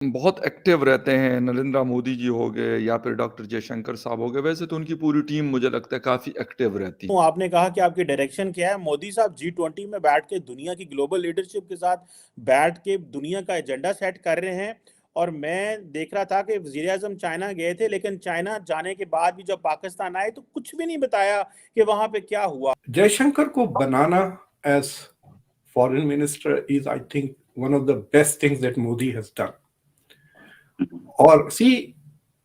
बहुत एक्टिव रहते हैं, नरेंद्र मोदी जी हो गए या फिर डॉक्टर जयशंकर साहब हो गए। वैसे तो उनकी पूरी टीम मुझे लगता है काफी एक्टिव रहती है। तो आपने कहा कि आपकी डायरेक्शन क्या है। मोदी साहब G20 में बैठ के दुनिया की ग्लोबल लीडरशिप के साथ बैठ के दुनिया का एजेंडा सेट कर रहे हैं। और मैं देख रहा था कि वजीर आजम चाइना गए थे, लेकिन चाइना जाने के बाद भी जब पाकिस्तान आए तो कुछ भी नहीं बताया कि वहां पे क्या हुआ। जयशंकर को बनाना as foreign minister is, I think, one of the best things that Modi has done. और सी,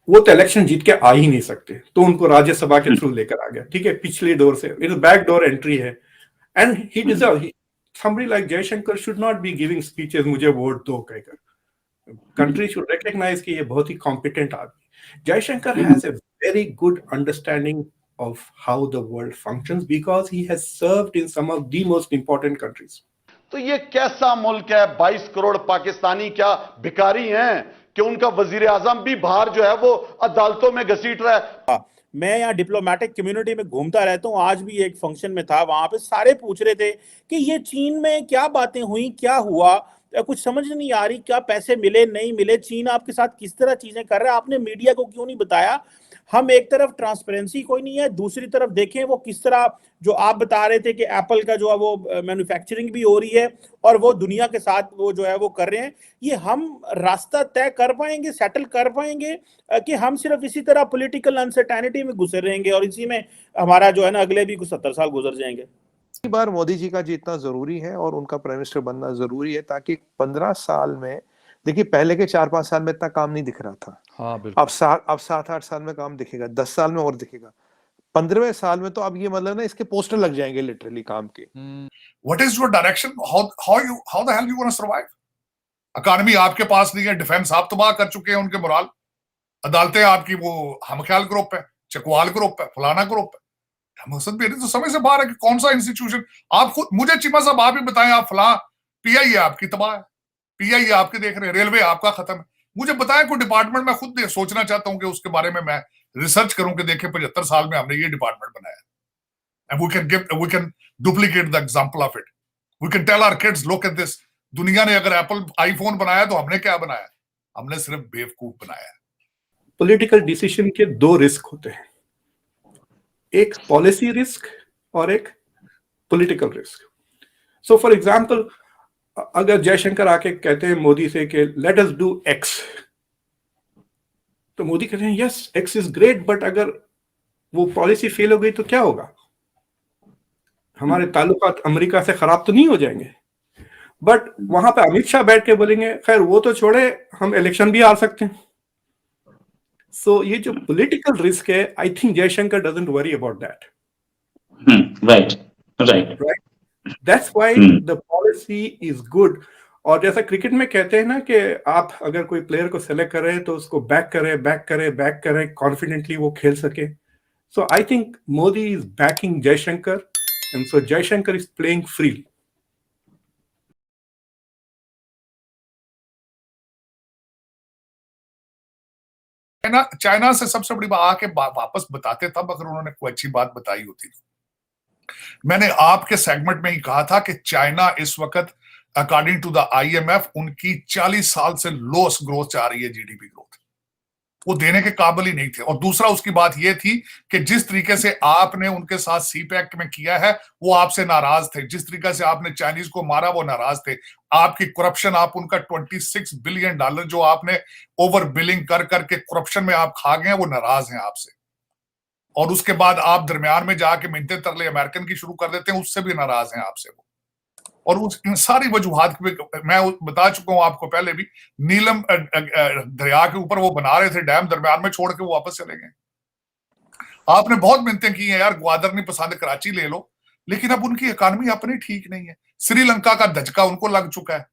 वो तो इलेक्शन जीत के आ ही नहीं सकते, तो उनको राज्यसभा के थ्रू लेकर आ गया। ठीक है, पिछले डोर से, इट बैक डोर एंट्री है। And he deserve, somebody like Jaishankar should not be giving speeches मुझे वोट दो कहकर। कंट्री should recognize कि ये बहुत ही कॉम्पिटेंट आदमी। Jaishankar has a very good understanding of how the world functions because he has served in some of the most important countries. तो ये कैसा मुल्क है? 22 करोड़ पाकिस्तानी क्या भिखारी हैं कि उनका वजीर आजम भी बाहर जो है वो अदालतों में घसीट रहा है। मैं यहाँ डिप्लोमेटिक कम्युनिटी में घूमता रहता हूँ। आज भी एक फंक्शन में था, वहां पे सारे पूछ रहे थे कि ये चीन में क्या बातें हुई, क्या हुआ, कुछ समझ नहीं आ रही, क्या पैसे मिले नहीं मिले, चीन आपके साथ किस तरह चीजें कर रहा है, आपने मीडिया को क्यों नहीं बताया। हम एक तरफ ट्रांसपेरेंसी कोई नहीं है, दूसरी तरफ देखें वो किस तरह, जो आप बता रहे थे कि एप्पल का जो है वो मैन्युफैक्चरिंग भी हो रही है और वो दुनिया के साथ वो जो है वो कर रहे हैं। ये हम रास्ता तय कर पाएंगे, सेटल कर पाएंगे, कि हम सिर्फ इसी तरह पॉलिटिकल अनसर्टेनिटी में घुसे रहेंगे और इसी में हमारा जो है ना अगले भी कुछ 70 साल गुजर जाएंगे। बार मोदी जी का जीतना जरूरी है और उनका प्राइम मिनिस्टर बनना जरूरी है, ताकि 15 साल में, देखिए पहले के 4-5 साल में इतना काम नहीं दिख रहा था। हाँ बिल्कुल। अब 7-8 साल में काम दिखेगा, 10 साल में और दिखेगा, 15वें साल में तो अब ये मतलब ना इसके पोस्टर लग जाएंगे लिटरली काम के। What is your direction? How the hell you gonna survive? Economy आपके पास नहीं है, डिफेंस आप तबाह कर चुके हैं उनके मोराल, अदालतें आपकी वो हमख्याल ग्रुप है, चकवाल ग्रुप है, फलाना ग्रुप है। मकसद मेरे तो समझ से बाहर है कि कौन सा इंस्टीट्यूशन। आप खुद मुझे चीमा साहब आप ही बताएं, आप फला पीआई आपकी तबाह है, पीआई आपके देख रहे हैं, रेलवे आपका खत्म है। मुझे बताएं कोई डिपार्टमेंट, मैं खुद सोचना चाहता हूं कि उसके बारे में मैं रिसर्च करूं कि देखें 75 साल में हमने ये डिपार्टमेंट बनाया। And we can duplicate the example of it. We can tell our kids look at this. दुनिया ने अगर एप्पल आईफोन बनाया तो हमने क्या बनाया? हमने सिर्फ बेवकूफ बनाया। पॉलिटिकल डिसीजन के दो रिस्क होते हैं, एक पॉलिसी रिस्क और एक political risk. So for example, अगर जयशंकर आके कहते हैं मोदी से कि लेट अस डू एक्स, तो मोदी कहते हैं yes x is great, but अगर वो पॉलिसी फेल हो गई तो क्या होगा? हमारे ताल्लुकात अमेरिका से खराब तो नहीं हो जाएंगे? बट वहां पे अमित शाह बैठ के बोलेंगे खैर वो तो छोड़े, हम इलेक्शन भी हार सकते हैं। सो ये जो पॉलिटिकल रिस्क है, I think Jaishankar doesn't worry about that. Right. That's why the policy is good. और जैसा क्रिकेट में कहते हैं ना कि आप अगर कोई प्लेयर को सेलेक्ट कर रहे हैं तो उसको बैक करें कॉन्फिडेंटली वो खेल सके। So I think Modi is backing Jaishankar and so Jaishankar is playing freely. China से सबसे बड़ी बात आके वापस बताते तब अगर उन्होंने कोई अच्छी बात बताई होती। मैंने आपके सेगमेंट में ही कहा था कि चाइना इस वक्त अकॉर्डिंग टू द आईएमएफ उनकी 40 साल से लोएस्ट ग्रोथ जा रही है, जीडीपी ग्रोथ वो देने के काबिल ही नहीं थे। और दूसरा उसकी बात यह थी कि जिस तरीके से आपने उनके साथ सीपैक्ट में किया है वो आपसे नाराज थे, जिस तरीके से आपने चाइनीज को मारा वो नाराज थे। आपकी करप्शन, आप उनका $26 बिलियन जो आपने ओवर बिलिंग कर करके करप्शन में आप खा गए हैं, वो नाराज हैं आपसे। और उसके बाद आप दरमियान में जाके मिन्नतें तरले अमेरिकन की शुरू कर देते हैं, उससे भी नाराज हैं आपसे वो। और उस इन सारी वजूहात मैं बता चुका हूं आपको पहले भी। नीलम दरिया के ऊपर वो बना रहे थे डैम, दरमियान में छोड़ के वो वापस चले गए। आपने बहुत मिन्नतें की हैं यार, ग्वादर नहीं पसंद कराची ले लो, लेकिन अब उनकी इकॉनमी अपनी ठीक नहीं है। श्रीलंका का धचका उनको लग चुका है,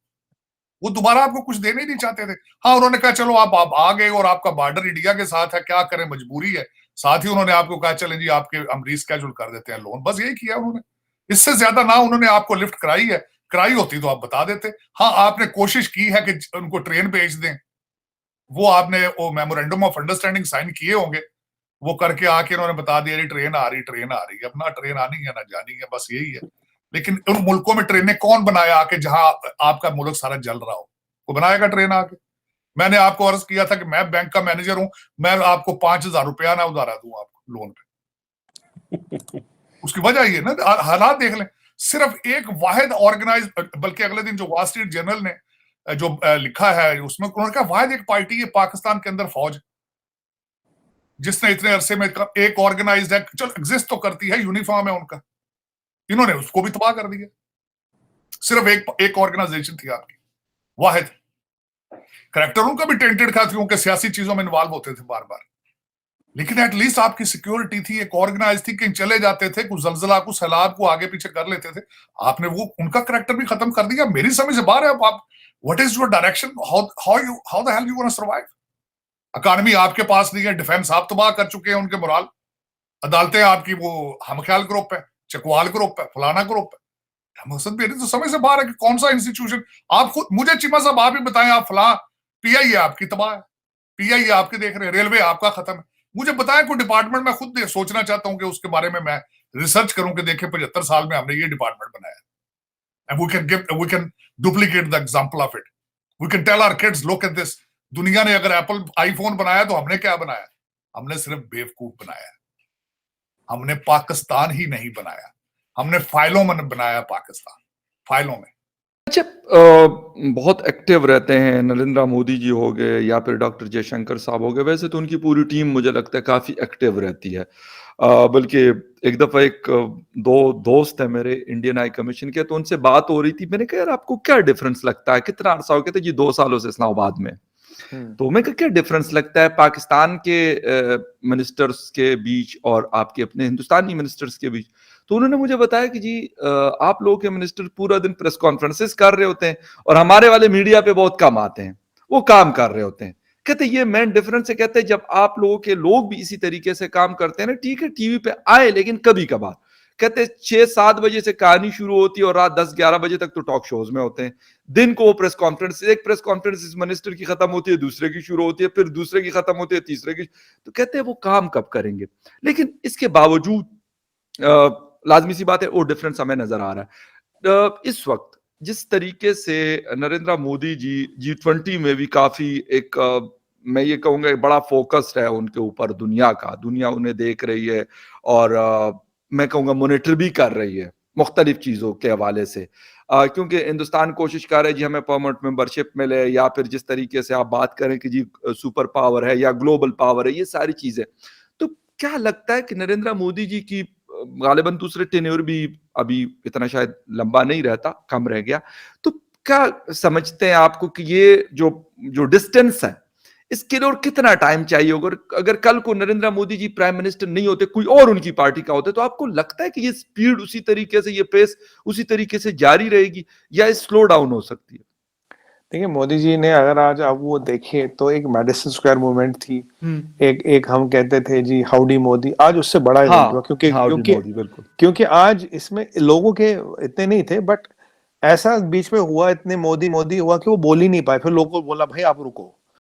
वो दोबारा आपको कुछ देने ही नहीं चाहते थे। हाँ, उन्होंने कहा चलो आप आ गए और आपका बॉर्डर इंडिया के साथ है, क्या करें, मजबूरी है। साथ ही उन्होंने आपको कहा चलें जी आपके हम रीस्केड्यूल कर देते हैं लोन, बस यही किया उन्होंने। इससे ज्यादा ना उन्होंने आपको लिफ्ट कराई होती तो आप बता देते। हाँ, आपने कोशिश की है कि उनको ट्रेन भेज दें, वो आपने वो मेमोरेंडम ऑफ अंडरस्टैंडिंग साइन किए होंगे, वो करके आके उन्होंने बता दिया ट्रेन आ रही। अपना ट्रेन आनी है ना जानी है, बस यही है। लेकिन उन मुल्कों में ट्रेनें कौन बनाया आके जहां आपका मुल्क सारा जल रहा हो? वो बनाएगा ट्रेन आके? मैंने आपको अर्ज किया था कि मैं बैंक का मैनेजर हूं, मैं आपको 5,000 रुपया ना उधारा दूं आपको लोन पे। उसकी वजह ये ना, हालात देख लें। सिर्फ एक वाहिद ऑर्गेनाइज, बल्कि अगले दिन जो वॉल स्ट्रीट जर्नल ने जो लिखा है उसमें उन्होंने कहा वाहिद एक पार्टी है पाकिस्तान के अंदर फौज जिसने इतने अरसे में एक ऑर्गेनाइज्ड है, चल एग्जिस्ट तो करती है, यूनिफॉर्म है उनका, इन्होंने उसको भी तबाह कर दिया। सिर्फ एक ऑर्गेनाइजेशन थी आपकी वाहिद। करैक्टर उनका भी टेंटेड था क्योंकि सियासी चीजों में इन्वॉल्व होते थे बार बार, लेकिन एटलीस्ट आपकी सिक्योरिटी थी, एक ऑर्गेनाइज थी, कहीं चले जाते थे, कुछ जलजला कुछ सैलाब को आगे पीछे कर लेते थे। आपने वो उनका करैक्टर भी खत्म कर दिया। मेरी समझ से बाहर है आप what is your direction, how the hell you gonna survive. Economy आपके पास नहीं है, डिफेंस आप तबाह कर चुके हैं उनके मोराल, अदालतें आपकी वो हमख्याल ग्रुप है, चकवाल ग्रुप है, फलाना ग्रुप है। मकसद मेरी तो समझ से बाहर है कि कौन सा इंस्टीट्यूशन। आप खुद मुझे चीमा साहब आप ही बताएं, आप फला पीआईए आपकी तबाह है, पीआईए आपके देख रहे हैं, रेलवे आपका खत्म है। मुझे बताएं कोई डिपार्टमेंट, मैं खुद सोचना चाहता हूं कि उसके बारे में मैं रिसर्च करूं कि देखें 75 साल में हमने ये डिपार्टमेंट बनाया, and we can duplicate the example of it. We can tell our kids look at this. दुनिया ने अगर एप्पल आईफोन बनाया तो हमने क्या बनाया? हमने सिर्फ बेवकूफ बनाया। हमने पाकिस्तान ही नहीं बनाया, हमने फाइलों में बनाया पाकिस्तान, फाइलों में। अच्छा, बहुत एक्टिव रहते हैं नरेंद्र मोदी जी हो गए या फिर डॉक्टर जयशंकर साहब हो गए, वैसे तो उनकी पूरी टीम मुझे लगता है काफ़ी एक्टिव रहती है। बल्कि एक दफ़ा दो दोस्त है मेरे इंडियन हाई कमीशन के, तो उनसे बात हो रही थी। मैंने कहा यार आपको क्या डिफरेंस लगता है, कितना अरसा हो गया था जी? 2 सालों से इस्लामाबाद में। तो मैं कहा क्या डिफरेंस लगता है पाकिस्तान के मिनिस्टर्स के बीच और आपके अपने हिंदुस्तानी मिनिस्टर्स के बीच? तो उन्होंने मुझे बताया कि जी आप लोगों के मिनिस्टर पूरा दिन प्रेस कॉन्फ्रेंसेस कर रहे होते हैं और हमारे वाले मीडिया पे बहुत कम आते हैं, वो काम कर रहे होते हैं। कहते ये मेन डिफरेंस है। कहते जब आप लोगों के लोग भी इसी तरीके से काम करते हैं ना, ठीक है टीवी पे आए लेकिन कभी कभार। कहते 6-7 बजे से कहानी शुरू होती है और रात 10-11 बजे तक तो टॉक शोज में होते हैं। दिन को वो प्रेस कॉन्फ्रेंस, एक प्रेस कॉन्फ्रेंस इस मिनिस्टर की खत्म होती है, दूसरे की शुरू होती है, फिर दूसरे की खत्म होती है, तीसरे की। तो कहते हैं वो काम कब करेंगे? लेकिन इसके बावजूद लाजमी सी बात है वो डिफरेंस हमें नजर आ रहा है। इस वक्त जिस तरीके से नरेंद्र मोदी जी G20 में भी काफी मैं ये कहूंगा बड़ा फोकस्ड है उनके ऊपर, दुनिया उन्हें देख रही है और मैं कहूंगा मॉनिटर भी कर रही है मुख्तलिफ चीजों के हवाले से, क्योंकि हिंदुस्तान कोशिश कर रहा है जी हमें परमानेंट मेंबरशिप मिले, या फिर जिस तरीके से आप बात करें कि जी सुपर पावर है या ग्लोबल पावर है, ये सारी चीजें। तो क्या लगता है कि नरेंद्र मोदी जी की गालिबन दूसरे टेन्योर भी अभी इतना शायद लंबा नहीं रहता, कम रह गया, तो क्या समझते हैं आपको कि ये जो डिस्टेंस है इसके लिए और कितना टाइम चाहिए होगा? अगर कल को नरेंद्र मोदी जी प्राइम मिनिस्टर नहीं होते, कोई और उनकी पार्टी का होते, तो आपको लगता है कि ये स्पीड उसी तरीके से, ये पेस उसी तरीके से जारी रहेगी या स्लो डाउन हो सकती है? देखिए मोदी जी ने अगर आज आप वो देखिए तो एक मेडिसिन स्क्वायर मूवमेंट थी, एक हम कहते थे जी हाउडी मोदी, आज उससे बड़ा इवेंट हुआ क्योंकि आज इसमें लोगों के इतने नहीं थे, बट ऐसा बीच में हुआ, इतने मोदी हुआ कि वो बोल ही नहीं पाए। फिर लोगों को बोला भाई आप रुको,